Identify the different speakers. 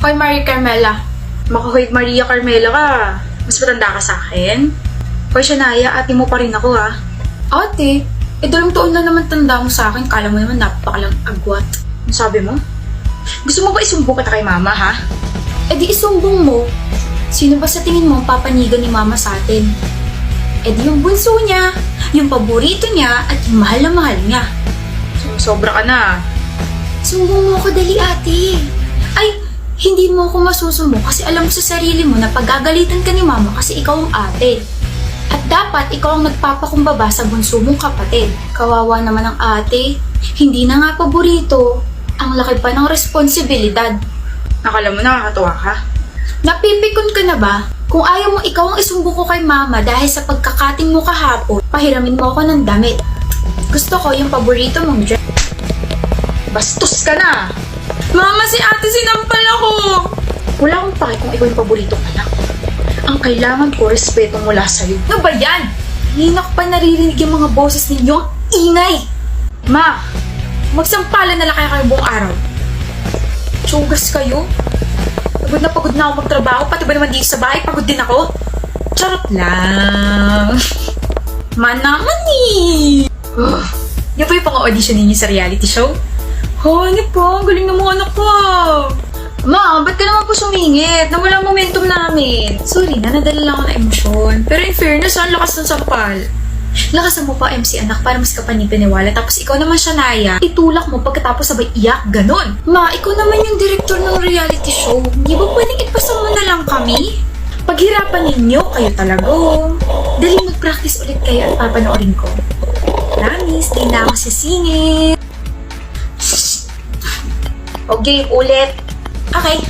Speaker 1: Hoy, Maria Carmela.
Speaker 2: Makahoy, Maria Carmela ka. Mas matanda ka sa akin. Hoy, Shania, ate mo pa rin ako
Speaker 1: Ate, 2 taon na naman tanda mo sa akin. Kala mo naman napakalang agwat.
Speaker 2: Ano sabi mo? Gusto mo ba isumbong kita kay mama, ha?
Speaker 1: Di isumbong mo. Sino ba sa tingin mo ang papanigan ni mama sa atin? Di yung bunso niya, yung paborito niya, at yung mahal na mahal niya.
Speaker 2: Sobra ka na.
Speaker 1: Sumbong mo ako dali, ate. Ay, hindi mo ako masusumbong kasi alam mo sa sarili mo na paggagalitan ka ni mama kasi ikaw ang ate. At dapat ikaw ang nagpapakumbaba sa bunso mong kapatid. Kawawa naman ang ate. Hindi na nga paborito. Ang laki pa ng responsibilidad.
Speaker 2: Nakala mo nakakatuwa ka?
Speaker 1: Napipikon ka na ba? Kung ayaw mo ikaw ang isumbong ko kay mama dahil sa pagkakating mo kahapon, pahiramin mo ako ng damit. Gusto ko yung paborito mong dress.
Speaker 2: Bastos ka na!
Speaker 1: Mama, si ate sinampal ako!
Speaker 2: Wala akong pake kung ikaw yung paboritong anak. Ang kailangan ko, respeto mula sa'yo.
Speaker 1: Ano ba yan? Hina ko pa naririnig yung mga boses ninyo. Ang ingay! Ma, magsampalan na lang kayo buong araw. Tsugas kayo? Pagod na ako magtrabaho, pati ba naman dito sa bahay, pagod din ako? Charot lang. Manaman eh. Yan po yung pang-audition ninyo sa reality show? Ano po? Ang galing ng mga anak ko.
Speaker 2: Ma, ba't ka naman po sumingit? Nawala ang momentum namin.
Speaker 1: Sorry na, nadala lang ako ng emosyon. Pero in fairness, ang lakas ng sampal. Lakasan mo pa MC anak para mas kapanipiniwala. Tapos ikaw naman siya, Naya. Itulak mo pagkatapos sabay iyak, ganon. Ma, ikaw naman yung director ng reality show. Di ba pwedeng ipasa mo na lang kami? Paghirapan ninyo, kayo talaga. Dali mag-practice ulit kayo at papanoorin ko. Promise, di na ako sisingit.
Speaker 2: O game ulit.
Speaker 1: Okay.